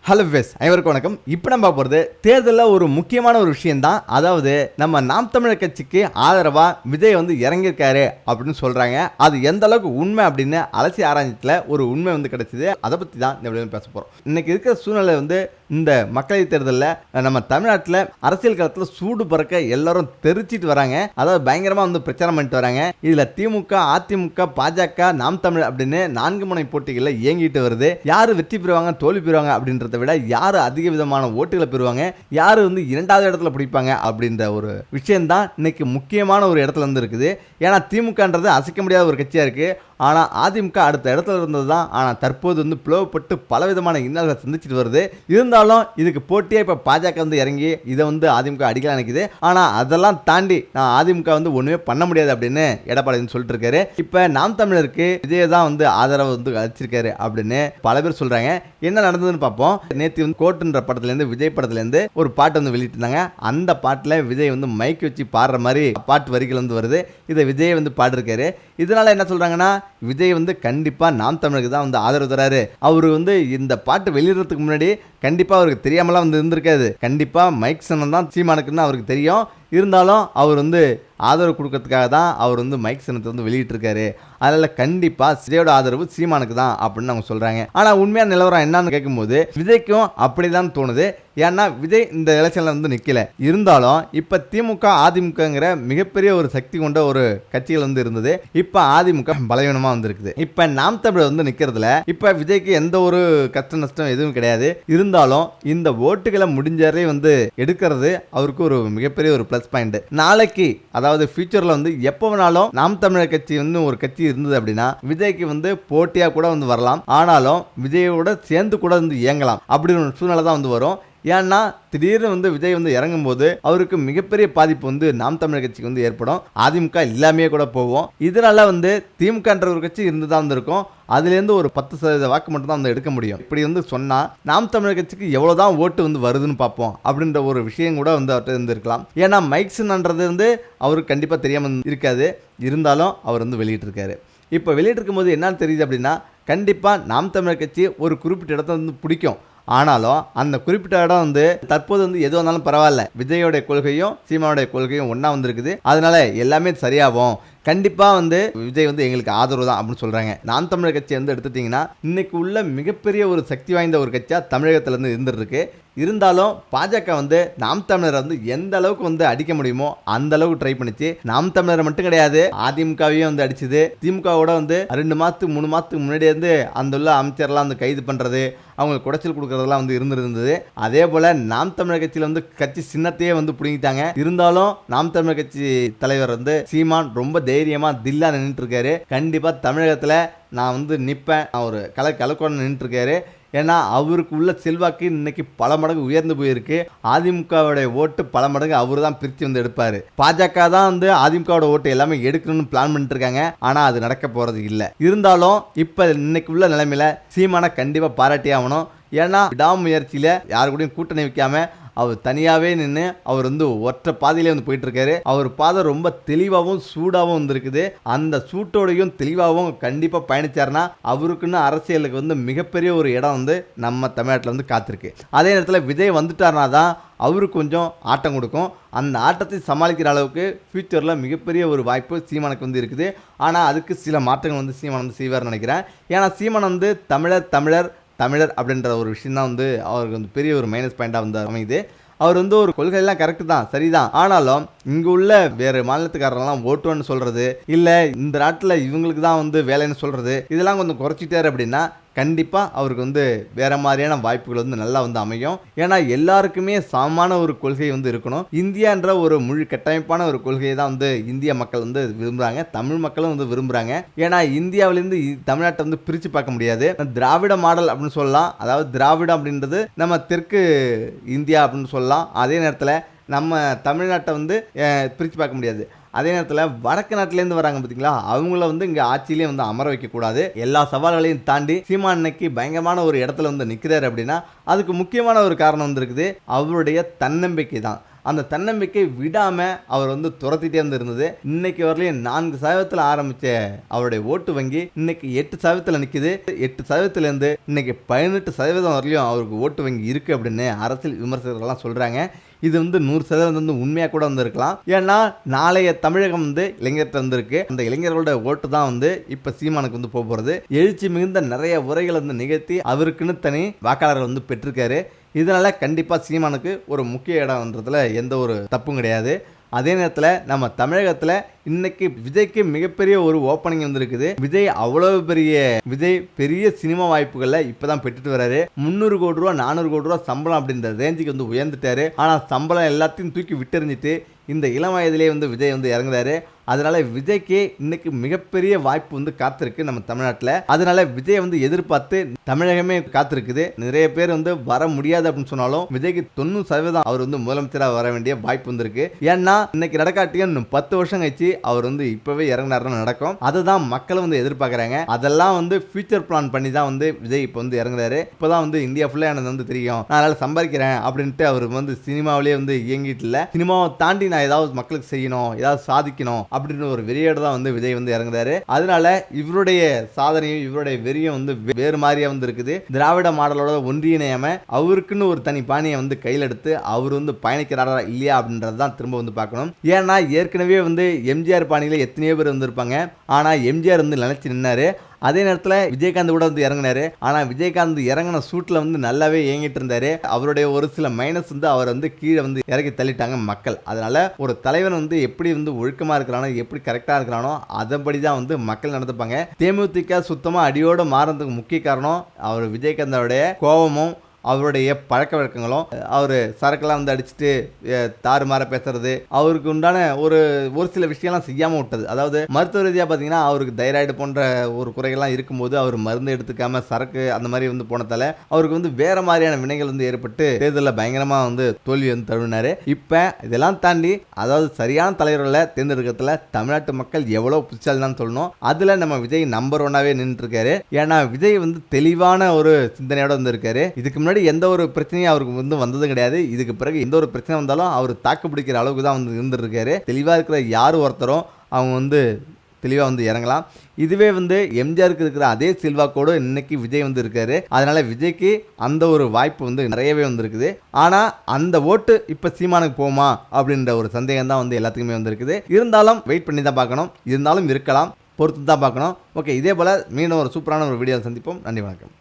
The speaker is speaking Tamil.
ஹலோ வெஸ் அனைவருக்கும் வணக்கம். இப்போ நம்ம போகிறது தேர்தலில் ஒரு முக்கியமான ஒரு விஷயம்தான். அதாவது நம்ம நாம் தமிழர் கட்சிக்கு ஆதரவாக விஜய் வந்து இறங்கியிருக்காரு அப்படின்னு சொல்கிறாங்க. அது எந்த அளவுக்கு உண்மை அப்படின்னு அலசி ஆராய்ச்சியில் ஒரு உண்மை வந்து கிடைச்சிது. அதை பற்றி தான் இந்த வீடியோ பேச போகிறோம். இன்றைக்கி இருக்கிற சூழ்நிலை வந்து இந்த மக்களவைத் தேர்தலில் நம்ம தமிழ்நாட்டில் அரசியல் களத்தில் சூடு பறக்க எல்லாரும் தெரிச்சிட்டு வராங்க. அதாவது பயங்கரமாக வந்து பிரச்சாரம் பண்ணிட்டு வராங்க. இதில் திமுக, அதிமுக, பாஜக, நாம் தமிழ் அப்படின்னு 4 முனை போட்டிகளில் இயங்கிட்டு வருது. யார் வெற்றி பெறுவாங்க, தோல்வி பெறுவாங்க அப்படின்றத விட யார் அதிக விதமான ஓட்டுகளை பெறுவாங்க, யார் வந்து 2வது இடத்துல பிடிப்பாங்க அப்படின்ற ஒரு விஷயம்தான் இன்னைக்கு முக்கியமான ஒரு இடத்துல வந்து இருக்குது. ஏன்னா திமுகன்றது அசைக்க முடியாத ஒரு கட்சியாக இருக்குது. ஆனால் அதிமுக அடுத்த இடத்துல இருந்தது தான். ஆனால் தற்போது வந்து பிளவுபட்டு பலவிதமான இன்னல்களை சந்திச்சுட்டு வருது. இருந்தாலும் இதுக்கு போட்டியாக இப்போ பாஜக வந்து இறங்கி இதை வந்து அதிமுக அடிக்கலாம் நினைக்குது. ஆனால் அதெல்லாம் தாண்டி நான் அதிமுக வந்து ஒன்றுமே பண்ண முடியாது அப்படின்னு எடப்பாடி வந்து சொல்லிட்டு இருக்காரு. இப்போ நாம் தமிழருக்கு விஜய் தான் வந்து ஆதரவு வந்து அளிச்சிருக்காரு அப்படின்னு பல பேர் சொல்கிறாங்க. என்ன நடந்ததுன்னு பார்ப்போம். நேற்று வந்து கோட்டுன்ற படத்துலேருந்து, விஜய் படத்துலேருந்து ஒரு பாட்டு வந்து வெளியிட்டிருந்தாங்க. அந்த பாட்டில் விஜய் வந்து மைக் வச்சு பாடுற மாதிரி பாட்டு வரிகள் வந்து வருது. இதை விஜய் வந்து பாடிருக்காரு. இதனால என்ன சொல்கிறாங்கன்னா, விஜய் வந்து கண்டிப்பாக நாம் தமிழுக்கு தான் வந்து ஆதரவு தராரு. அவர் வந்து இந்த பாட்டு வெளியிடறதுக்கு முன்னாடி கண்டிப்பாக அவருக்கு தெரியாமலாம் வந்து இருந்திருக்காது. கண்டிப்பாக மைக் சின்னம் தான் சீமானுக்குன்னு அவருக்கு தெரியும். இருந்தாலும் அவர் வந்து ஆதரவு கொடுக்கறதுக்காக தான் அவர் வந்து மைக் சின்னத்தை வந்து வெளியிட்டிருக்காரு. அதில் கண்டிப்பாக விஜயோட ஆதரவு சீமானுக்கு தான் அப்படின்னு அவங்க சொல்கிறாங்க. ஆனால் உண்மையான நிலவரம் என்னன்னு கேட்கும்போது விஜய்க்கும் அப்படி தான் தோணுது. ஏன்னா விஜய் இந்த எலெக்ஷனில் வந்து நிற்கல. இருந்தாலும் இப்போ திமுக, அதிமுகங்கிற மிகப்பெரிய ஒரு சக்தி கொண்ட ஒரு கட்சிகள் வந்து இருந்தது. இப்போ அதிமுக பலவீனமாக வந்துருக்குது. இப்போ நாம் தமிழர் வந்து நிற்கிறதுல இப்போ விஜய்க்கு எந்த ஒரு கஷ்ட நஷ்டம் எதுவும் கிடையாது. இருந்தாலும் இந்த ஓட்டுகளை முடிஞ்சவரை வந்து எடுக்கிறது அவருக்கு ஒரு மிகப்பெரிய ஒரு ப்ளஸ் பாயிண்ட். நாளைக்கு அதாவது ஃபியூச்சரில் வந்து எப்போ வேணாலும் நாம் தமிழர் கட்சி வந்து ஒரு கட்சி இருந்தது அப்படின்னா விஜய்க்கு வந்து போட்டியாக கூட வந்து வரலாம். ஆனாலும் விஜயோட சேர்ந்து கூட வந்து இயங்கலாம் அப்படின்னு ஒரு சூழ்நிலை தான் வந்து வரும். ஏன்னா திடீர்னு வந்து விஜய் வந்து இறங்கும் போது அவருக்கு மிகப்பெரிய பாதிப்பு வந்து நாம் தமிழர் கட்சிக்கு வந்து ஏற்படும். அதிமுக இல்லாமையே கூட போகும். இதனால வந்து திமுகன்ற ஒரு கட்சி இருந்து தான் வந்திருக்கும். அதுலேருந்து ஒரு 10% வாக்கு மட்டும் தான் வந்து எடுக்க முடியும். இப்படி வந்து சொன்னால் நாம் தமிழர் கட்சிக்கு எவ்வளோதான் ஓட்டு வந்து வருதுன்னு பார்ப்போம் அப்படின்ற ஒரு விஷயம் கூட வந்து அவர்கிட்ட இருந்திருக்கலாம். ஏன்னா மைக்ஸ்ன்றது வந்து அவருக்கு கண்டிப்பாக தெரியாமல் இருக்காது. இருந்தாலும் அவர் வந்து வெளியிட்டிருக்காரு. இப்போ வெளியிட்டிருக்கும் போது என்னன்னு தெரியுது அப்படின்னா, கண்டிப்பாக நாம் தமிழர் கட்சி ஒரு குறிப்பிட்ட இடத்த வந்து பிடிக்கும். ஆனாலும் அந்த குறிப்பிட்ட இடம் வந்து தற்போது வந்து எது வந்தாலும் பரவாயில்ல, விஜயோடைய கொள்கையும் சீமானுடைய கொள்கையும் ஒன்றா வந்திருக்குது. அதனால எல்லாமே சரியாகும். கண்டிப்பாக வந்து விஜய் வந்து எங்களுக்கு ஆதரவு தான் அப்படின்னு சொல்கிறாங்க. நாம் தமிழர் கட்சி வந்து எடுத்துட்டிங்கன்னா இன்னைக்கு உள்ள மிகப்பெரிய ஒரு சக்தி வாய்ந்த ஒரு கட்சியாக தமிழகத்திலேருந்து இருந்துருக்கு. இருந்தாலும் பாஜக வந்து நாம் தமிழரை வந்து எந்த அளவுக்கு வந்து அடிக்க முடியுமோ அந்த அளவுக்கு ட்ரை பண்ணிச்சு. நாம் தமிழரை மட்டும் கிடையாது, அதிமுகவையும் வந்து அடிச்சுது. திமுகவோட வந்து 2 மாதத்துக்கு 3 மாதத்துக்கு முன்னாடி வந்து அந்த உள்ள அமைச்சர்லாம் வந்து கைது பண்ணுறது, அவங்களுக்கு குடைச்சல் கொடுக்கறதெல்லாம் வந்து இருந்திருந்தது. அதே போல் நாம் தமிழர் கட்சியில் வந்து கட்சி சின்னத்தையே வந்து பிடிங்கிட்டாங்க. இருந்தாலும் நாம் தமிழர் கட்சி தலைவர் வந்து சீமான் ரொம்ப தைரியமாக தில்லா நின்றுட்டு இருக்காரு. கண்டிப்பாக தமிழகத்தில் நான் வந்து நிற்பேன், நான் ஒரு கலக்கோட நின்றுட்டு இருக்காரு. ஏன்னா அவருக்கு உள்ள செல்வாக்கு இன்னைக்கு பல மடங்கு உயர்ந்து போயிருக்கு. அதிமுகவுடைய ஓட்டு பல மடங்கு அவரு தான் பிரித்து வந்து எடுப்பார். பாஜக தான் வந்து அதிமுகவோட ஓட்டு எல்லாமே எடுக்கணும்னு பிளான் பண்ணிட்டு இருக்காங்க. ஆனால் அது நடக்க போகிறது இல்லை. இருந்தாலும் இப்போ இன்னைக்கு உள்ள நிலைமையில சீமானை கண்டிப்பாக பாராட்டி ஆகணும். ஏன்னா விடாமுயற்சியில் யாரு கூடயும் கூட்டணி வைக்காம அவர் தனியாகவே நின்று அவர் வந்து ஒற்றை பாதையிலே வந்து போயிட்டு இருக்காரு. அவர் பாதை ரொம்ப தெளிவாகவும் சூடாகவும் வந்துருக்குது. அந்த சூட்டோடையும் தெளிவாகவும் கண்டிப்பாக பயணிச்சார்னா அவருக்குன்னு அரசியலுக்கு வந்து மிகப்பெரிய ஒரு இடம் வந்து நம்ம தமிழ்நாட்டில் வந்து காத்திருக்கு. அதே நேரத்தில் விஜய் வந்துட்டார்னா தான் அவருக்கு கொஞ்சம் ஆட்டம் கொடுக்கும். அந்த ஆட்டத்தை சமாளிக்கிற அளவுக்கு ஃபியூச்சரில் மிகப்பெரிய ஒரு வாய்ப்பு சீமானுக்கு வந்து இருக்குது. ஆனால் அதுக்கு சில மாற்றங்கள் வந்து சீமான் வந்து செய்வார்னு நினைக்கிறேன். ஏன்னா சீமான் வந்து தமிழர் அப்படின்ற ஒரு விஷயம் தான் வந்து அவருக்கு வந்து பெரிய ஒரு மைனஸ் பாயிண்டாக வந்து அமையுது. அவர் வந்து ஒரு கொள்கையெல்லாம் கரெக்டு தான், சரிதான். ஆனாலும் இங்கே உள்ள வேறு மாநிலத்துக்காரெல்லாம் ஓட்டுன்னு சொல்கிறது, இல்லை இந்த நாட்டில் இவங்களுக்கு தான் வந்து வேலைன்னு சொல்கிறது, இதெல்லாம் கொஞ்சம் குறைச்சிட்டாரு அப்படின்னா கண்டிப்பாக அவருக்கு வந்து வேறு மாதிரியான வாய்ப்புகள் வந்து நல்லா வந்து அமையும். ஏன்னா எல்லாருக்குமே சமமான ஒரு கொள்கை வந்து இருக்கணும். இந்தியான்ற ஒரு முழு கட்டமைப்பான ஒரு கொள்கையை தான் வந்து இந்திய மக்கள் வந்து விரும்புகிறாங்க. தமிழ் மக்களும் வந்து விரும்புகிறாங்க. ஏன்னா இந்தியாவிலேருந்து தமிழ்நாட்டை வந்து பிரித்து பார்க்க முடியாது. திராவிட மாடல் அப்படின்னு சொல்லலாம். அதாவது திராவிடம் அப்படின்றது நம்ம தெற்கு இந்தியா அப்படின்னு சொல்லலாம். அதே நேரத்தில் நம்ம தமிழ்நாட்டை வந்து பிரித்து பார்க்க முடியாது. அதே நேரத்தில் வடக்கு நாட்டிலேருந்து வராங்க பார்த்தீங்களா, அவங்கள வந்து இங்கே ஆட்சியிலே வந்து அமர வைக்கக்கூடாது. எல்லா சவால்களையும் தாண்டி சீமான் இன்னைக்கு பயங்கரமான ஒரு இடத்துல வந்து நிற்கிறாரு அப்படின்னா அதுக்கு முக்கியமான ஒரு காரணம் வந்து இருக்குது, அவருடைய தன்னம்பிக்கை தான். அந்த தன்னம்பிக்கை விடாம அவர் வந்து துரத்திட்டே இருந்தது. இன்னைக்கு வரலையும் 4% ஆரம்பிச்ச அவருடைய ஓட்டு வங்கி இன்னைக்கு 8% நிக்குது. 8% இருந்து இன்னைக்கு 18% வரலையும் அவருக்கு ஓட்டு வங்கி இருக்கு அப்படின்னு அரசியல் விமர்சகர்கள்லாம் சொல்றாங்க. இது வந்து 100% வந்து உண்மையாக கூட வந்திருக்கலாம். ஏன்னா நாளைய தமிழகம் வந்து இளைஞர்கிட்ட வந்திருக்கு. அந்த இளைஞர்களோட ஓட்டு தான் வந்து இப்போ சீமானுக்கு வந்து போகிறது. எழுச்சி மிகுந்த நிறைய உரைகளை வந்து நிகழ்த்தி அவருக்குன்னு தனி வாக்காளர்கள் வந்து பெற்றிருக்காரு. இதனால கண்டிப்பாக சீமானுக்கு ஒரு முக்கிய இடம்ன்றதுல எந்த ஒரு தப்பும் கிடையாது. அதே நேரத்தில் நம்ம தமிழகத்தில் இன்னைக்கு விஜய்க்கு மிகப்பெரிய ஒரு ஓப்பனிங் வந்துருக்குது. விஜய் அவ்வளவு பெரிய சினிமா வாய்ப்புகளை இப்பதான் பெற்றுட்டு வர்றாரு. 300 கோடி ரூபா 400 கோடி ரூபா சம்பளம் அப்படின்ற ரேஞ்சுக்கு வந்து உயர்ந்துட்டாரு. ஆனால் சம்பளம் எல்லாத்தையும் தூக்கி விட்டெறிஞ்சிட்டு இந்த இளம் வயதிலே வந்து விஜய் வந்து இறங்குறாரு. அதனால விஜய்க்கு இன்னைக்கு மிகப்பெரிய வாய்ப்பு வந்து காத்திருக்கு நம்ம தமிழ்நாட்டில். அதனால விஜய் வந்து எதிர்பார்த்து தமிழகமே காத்திருக்குது. நிறைய பேர் வந்து வர முடியாது அப்படின்னு சொன்னாலும் விஜய்க்கு 90% அவர் வந்து முதலமைச்சராக வர வேண்டிய வாய்ப்பு வந்திருக்கு. ஏன்னா இன்னைக்கு நடக்காட்டியும் 10 வருஷம் கழிச்சு அவர் வந்து இப்பவே இறங்கினாருன்னு நடக்கும். அதுதான் மக்கள் வந்து எதிர்பார்க்கறாங்க. அதெல்லாம் வந்து ஃபியூச்சர் பிளான் பண்ணி தான் வந்து விஜய் இப்போ வந்து இறங்குறாரு. இப்போதான் வந்து இந்தியா ஃபுல்லாக எனக்கு வந்து தெரியும், நான் அதனால சம்பாதிக்கிறேன் அப்படின்ட்டு அவர் வந்து சினிமாவிலேயே வந்து இயங்கிட்டு இல்லை. சினிமாவை தாண்டி நான் ஏதாவது மக்களுக்கு செய்யணும், ஏதாவது சாதிக்கணும் அப்படின்னு ஒரு வெறியோடு தான் வந்து விஜய் வந்து இறங்குறாரு. அதனால இவருடைய சாதனையும் இவருடைய வெறியும் வந்து வேறு மாதிரியா வந்து இருக்குது. திராவிட மாடலோட ஒன்றியணையாம அவருக்குன்னு ஒரு தனி பாணியை வந்து கையில் எடுத்து அவர் வந்து பயணிக்கிறாரா இல்லையா அப்படின்றது தான் திரும்ப வந்து பார்க்கணும். ஏன்னா ஏற்கனவே வந்து எம்ஜிஆர் பாணியில எத்தனையோ பேர் வந்திருப்பாங்க. ஆனா எம்ஜிஆர் வந்து நினைச்சு நின்னாரு. அதே நேரத்தில் விஜயகாந்த் கூட வந்து இறங்கினாரு. ஆனால் விஜயகாந்த் இறங்கின சூட்டில் வந்து நல்லாவே இயங்கிட்டு இருந்தாரு. அவருடைய ஒரு சில மைனஸ் வந்து அவர் வந்து கீழே வந்து இறக்கி தள்ளிட்டாங்க மக்கள். அதனால ஒரு தலைவன் வந்து எப்படி வந்து ஒழுக்கமாக இருக்கிறானோ, எப்படி கரெக்டாக இருக்கிறானோ அதன்படி தான் வந்து மக்கள் நடந்துப்பாங்க. தேமுதிக சுத்தமாக அடியோடு மாறதுக்கு முக்கிய காரணம் அவர் விஜயகாந்தோடைய கோபமும் அவருடைய பழக்க வழக்கங்களும். அவர் சரக்கெல்லாம் வந்து அடிச்சுட்டு தாறுமாற பேசுறது, அவருக்கு உண்டான ஒரு சில விஷயம்லாம் செய்யாமல் விட்டது. அதாவது மருத்துவ ரீதியாக பார்த்தீங்கன்னா அவருக்கு தைராய்டு போன்ற ஒரு குறைகள்லாம் இருக்கும்போது அவர் மருந்து எடுத்துக்காம சரக்கு அந்த மாதிரி வந்து போனதால அவருக்கு வந்து வேற மாதிரியான வினைகள் வந்து ஏற்பட்டு தேர்தலில் பயங்கரமாக வந்து தோல்வி வந்து தழுவினாரு. இப்போ இதெல்லாம் தாண்டி அதாவது சரியான தலைவர்களை தேர்ந்தெடுக்கிறதுல தமிழ்நாட்டு மக்கள் எவ்வளோ புத்திசாலிதான் சொல்லணும். அதில் நம்ம விஜய் நம்பர் 1ஆவே நின்றுட்டு இருக்காரு. ஏன்னா விஜய் வந்து தெளிவான ஒரு சிந்தனையோட வந்து இருக்காரு. இதுக்கு முன்னாடி எந்த ஒரு பிரச்சனையும் அவருக்கு வந்து வந்ததும் கிடையாது. இதுக்கு பிறகு எந்த ஒரு பிரச்சனை வந்தாலும் அவர் தாக்கு பிடிக்கிற அளவுக்கு தான் வந்து இருந்துருக்காரு. தெளிவாக இருக்கிற யார் ஒருத்தரும் அவங்க வந்து தெளிவாக வந்து இறங்கலாம். இதுவே வந்து எம்ஜிஆருக்கு இருக்கிற அதே செல்வாக்கோடு இன்னைக்கு விஜய் வந்து இருக்காரு. அதனால விஜய்க்கு அந்த ஒரு வாய்ப்பு வந்து நிறையவே வந்துருக்குது. ஆனால் அந்த ஓட்டு இப்போ சீமானுக்கு போகுமா அப்படின்ற ஒரு சந்தேகம் தான் வந்து எல்லாத்துக்குமே வந்துருக்குது. இருந்தாலும் வெயிட் பண்ணி தான் பார்க்கணும். இருந்தாலும் இருக்கலாம், பொறுத்து தான் பார்க்கணும். ஓகே, இதே போல் மீண்டும் ஒரு சூப்பரான ஒரு வீடியோவில் சந்திப்போம். நன்றி, வணக்கம்.